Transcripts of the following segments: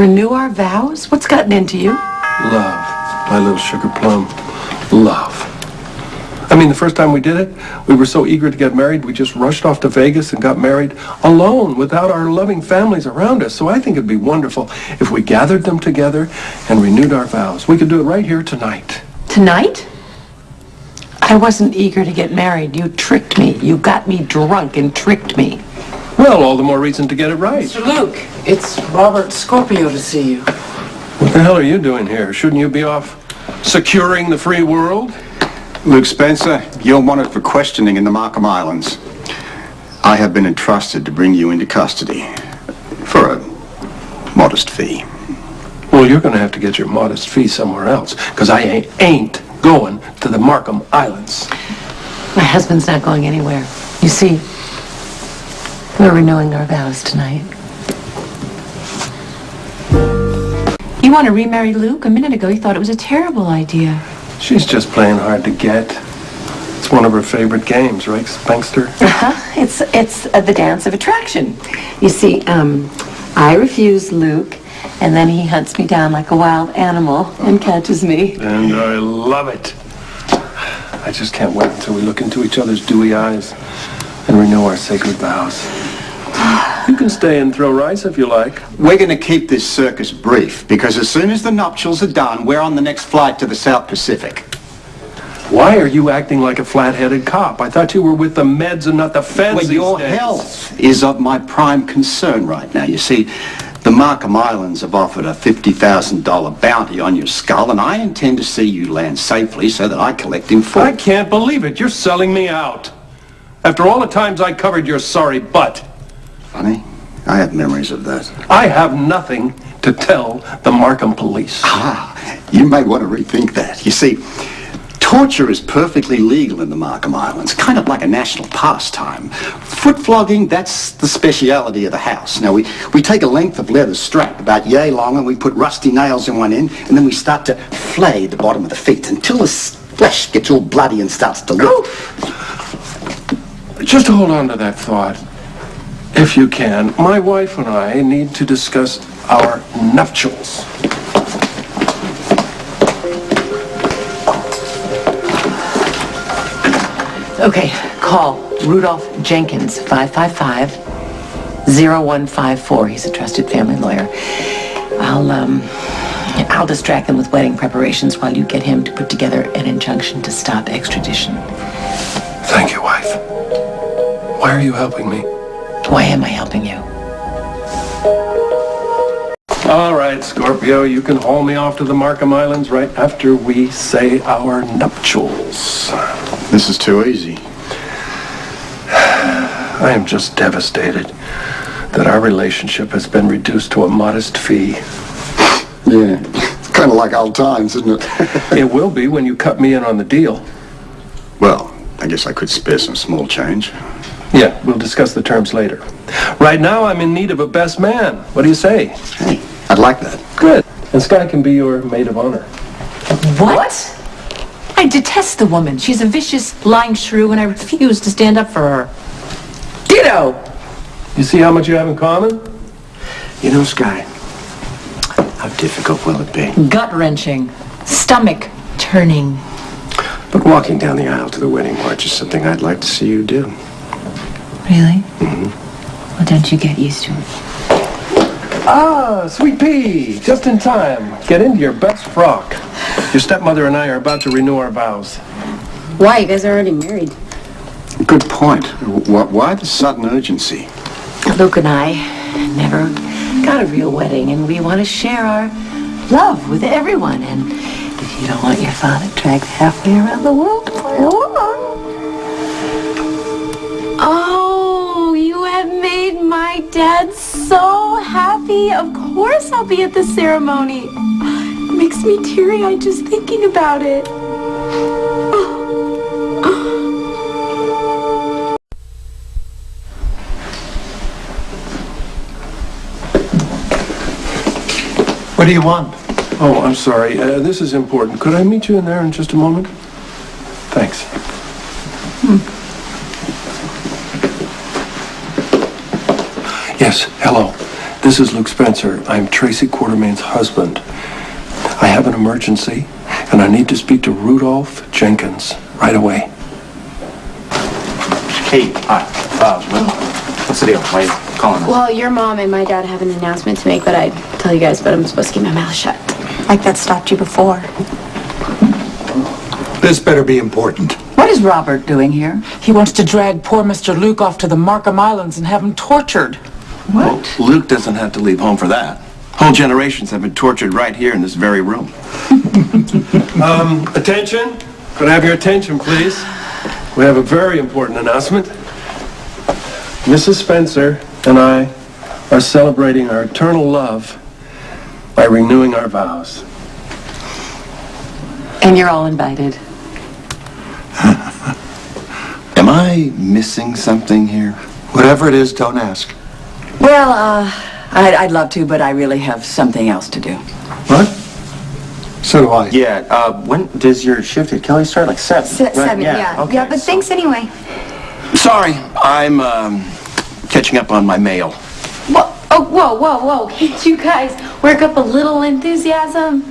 Renew our vows? What's gotten into you? Love, my little sugar plum. Love. I mean, the first time we did it, we were so eager to get married, we just rushed off to Vegas and got married alone, without our loving families around us. So I think it'd be wonderful if we gathered them together and renewed our vows. We could do it right here tonight. Tonight? I wasn't eager to get married. You tricked me. You got me drunk and tricked me. Well, all the more reason to get it right. Mr. Luke, it's Robert Scorpio to see you. What the hell are you doing here? Shouldn't you be off securing the free world? Luke Spencer, you're wanted for questioning in the Markham Islands. I have been entrusted to bring you into custody for a modest fee. Well, you're going to have to get your modest fee somewhere else, because I ain't going to the Markham Islands. My husband's not going anywhere. You see, we're renewing our vows tonight. You want to remarry Luke? A minute ago, you thought it was a terrible idea. She's just playing hard to get. It's one of her favorite games, right, Spankster? Uh-huh. It's the dance of attraction. You see, I refuse Luke, and then he hunts me down like a wild animal and catches me. And I love it. I just can't wait until we look into each other's dewy eyes and renew our sacred vows. You can stay and throw rice if you like. We're going to keep this circus brief, because as soon as the nuptials are done, we're on the next flight to the South Pacific. Why are you acting like a flat-headed cop? I thought you were with the meds and not the feds Well, these your days. health is of my prime concern right now. You see, the Markham Islands have offered a $50,000 bounty on your skull, and I intend to see you land safely so that I collect in full. I can't believe it. You're selling me out. After all the times I covered your sorry butt. Funny, I have memories of that. I have nothing to tell the Markham police. You may want to rethink that. You see, torture is perfectly legal in the Markham Islands, kind of like a national pastime. Foot flogging, that's the speciality of the house. Now, we take a length of leather strap about yay long, and we put rusty nails in one end, and then we start to flay the bottom of the feet until the flesh gets all bloody and starts to look. Just hold on to that thought, if you can. My wife and I need to discuss our nuptials. Okay, call Rudolph Jenkins, 555-0154. He's a trusted family lawyer. I'll distract them with wedding preparations while you get him to put together an injunction to stop extradition. Thank you, wife. Why are you helping me? Why am I helping you? All right, Scorpio, you can haul me off to the Markham Islands right after we say our nuptials. This is too easy. I am just devastated that our relationship has been reduced to a modest fee. Yeah, it's kind of like old times, isn't it? It will be when you cut me in on the deal. Well, I guess I could spare some small change. Yeah, we'll discuss the terms later. Right now, I'm in need of a best man. What do you say? Hey, I'd like that. Good. And Skye can be your maid of honor. What? I detest the woman. She's a vicious, lying shrew, and I refuse to stand up for her. Ditto! You see how much you have in common? You know, Skye, how difficult will it be? Gut-wrenching. Stomach-turning. But walking down the aisle to the wedding march is something I'd like to see you do. Really? Mm-hmm. Well, don't you get used to it. Ah, sweet pea, just in time. Get into your best frock. Your stepmother and I are about to renew our vows. Why? You guys are already married. Good point. Why the sudden urgency? Luke and I never got a real wedding, and we want to share our love with everyone. And if you don't want your father dragged halfway around the world to play along. Oh, you have made my dad so happy. Of course I'll be at the ceremony. It makes me teary-eyed just thinking about it. What do you want? Oh, I'm sorry. This is important. Could I meet you in there in just a moment? Thanks. Yes, hello. This is Luke Spencer. I'm Tracy Quartermaine's husband. I have an emergency, and I need to speak to Rudolph Jenkins right away. Hey, hi. What's the deal? Why are you calling us? Well, your mom and my dad have an announcement to make, but I'd tell you guys, but I'm supposed to keep my mouth shut. Like that stopped you before. This better be important. What is Robert doing here? He wants to drag poor Mr. Luke off to the Markham Islands and have him tortured. What? Well, Luke doesn't have to leave home for that. Whole generations have been tortured right here in this very room. Attention. Could I have your attention, please? We have a very important announcement. Mrs. Spencer and I are celebrating our eternal love by renewing our vows. And you're all invited. Am I missing something here? Whatever it is, don't ask. Well, I'd love to, but I really have something else to do. What? So do I. Yeah, when does your shift at Kelly start? Like 7? Seven, right? yeah. Okay, Yeah, but so- thanks anyway. Sorry, I'm catching up on my mail. Whoa. Can't you guys work up a little enthusiasm?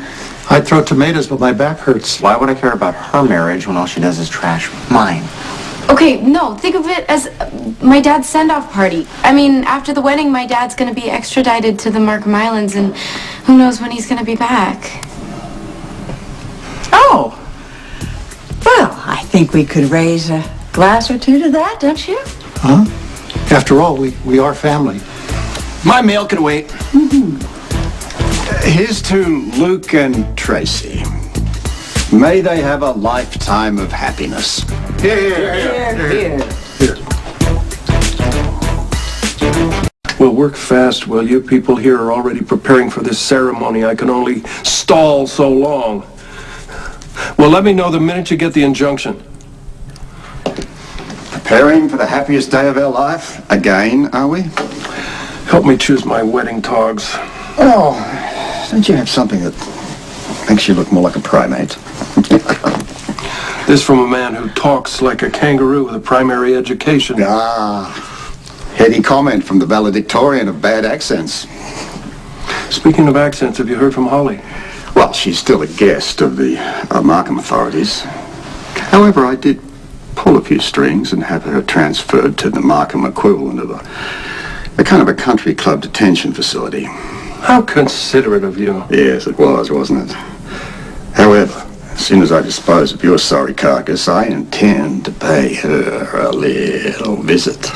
I'd throw tomatoes, but my back hurts. Why would I care about her marriage when all she does is trash mine? Okay, no, think of it as my dad's send-off party. I mean, after the wedding, my dad's gonna be extradited to the Markham Islands, and who knows when he's gonna be back. Oh. Well, I think we could raise a glass or two to that, don't you? Huh? After all, we are family. My mail can wait. Here's to Luke and Tracy. May they have a lifetime of happiness. Here. We'll work fast while you people here are already preparing for this ceremony. I can only stall so long. Well, let me know the minute you get the injunction. Preparing for the happiest day of our life again, are we? Help me choose my wedding togs. Oh, don't you have something that makes you look more like a primate? This from a man who talks like a kangaroo with a primary education. Ah, heady comment from the valedictorian of bad accents. Speaking of accents, have you heard from Holly? Well, she's still a guest of the Markham authorities. However, I did pull a few strings and have her transferred to the Markham equivalent of a kind of a country club detention facility. How considerate of you. Yes, it was, wasn't it? However, as soon as I dispose of your sorry carcass, I intend to pay her a little visit.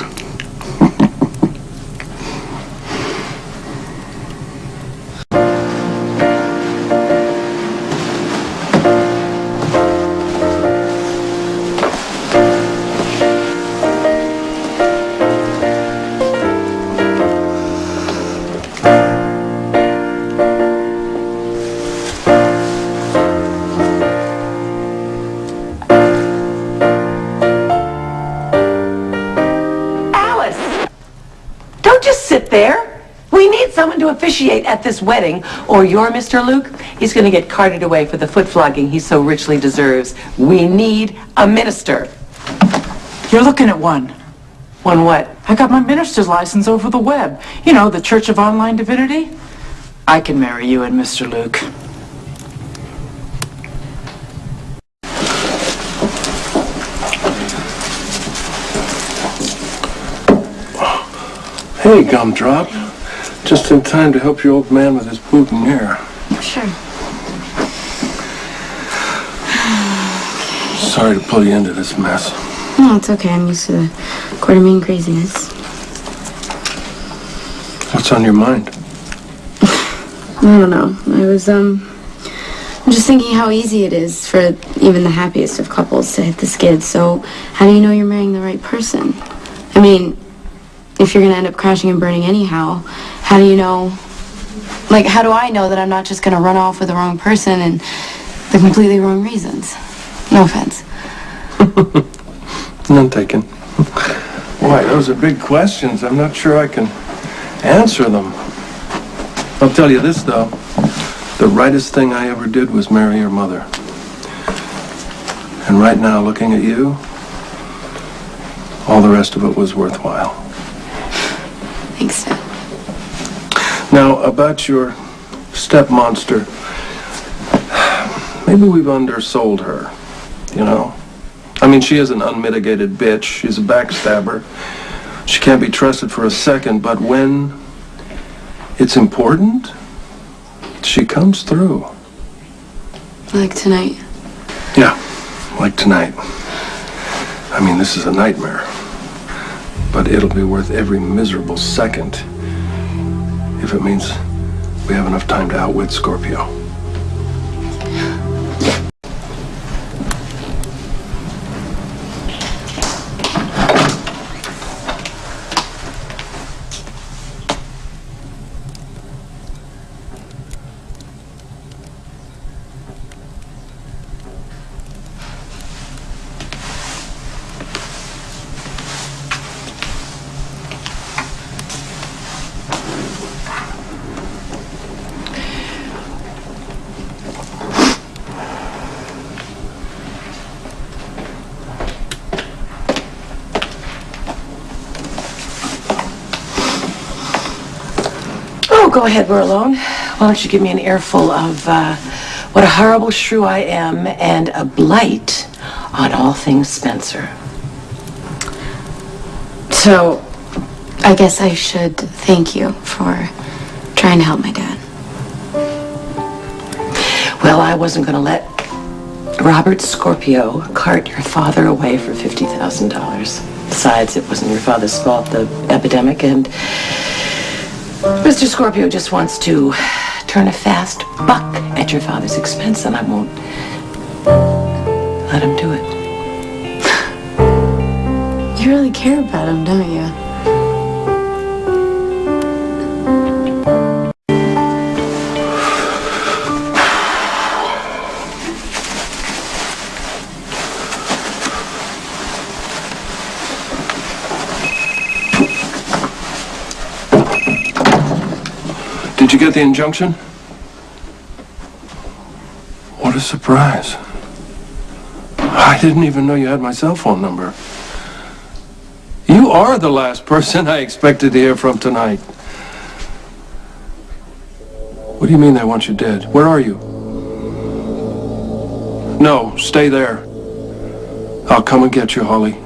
There. We need someone to officiate at this wedding, or your Mr. Luke, he's going to get carted away for the foot flogging he so richly deserves. We need a minister. You're looking at one. One what? I got my minister's license over the web. You know, the Church of Online Divinity. I can marry you and Mr. Luke. Hey, Gumdrop. Just in time to help your old man with his boutonniere. Sure. Sorry to pull you into this mess. No, it's okay. I'm used to the Quartermaine craziness. What's on your mind? I don't know. I'm just thinking how easy it is for even the happiest of couples to hit the skids. So how do you know you're marrying the right person? I mean, if you're gonna end up crashing and burning anyhow, how do you know, like, how do I know that I'm not just gonna run off with the wrong person and the completely wrong reasons? No offense. None taken. Why, those are big questions. I'm not sure I can answer them. I'll tell you this, though. The rightest thing I ever did was marry your mother. And right now, looking at you, all the rest of it was worthwhile. Thanks, Dad. Now, about your step monster, maybe we've undersold her, you know? I mean, she is an unmitigated bitch. She's a backstabber. She can't be trusted for a second, but when it's important, she comes through. Like tonight. Yeah, like tonight. I mean, this is a nightmare. But it'll be worth every miserable second if it means we have enough time to outwit Scorpio. Go ahead, we're alone. Why don't you give me an earful of what a horrible shrew I am and a blight on all things Spencer. So, I guess I should thank you for trying to help my dad. Well, I wasn't going to let Robert Scorpio cart your father away for $50,000. Besides, it wasn't your father's fault, the epidemic, and Mr. Scorpio just wants to turn a fast buck at your father's expense, and I won't let him do it. You really care about him, don't you? Did you get the injunction? What a surprise. I didn't even know you had my cell phone number. You are the last person I expected to hear from tonight. What do you mean they want you dead? Where are you? No, stay there. I'll come and get you, Holly.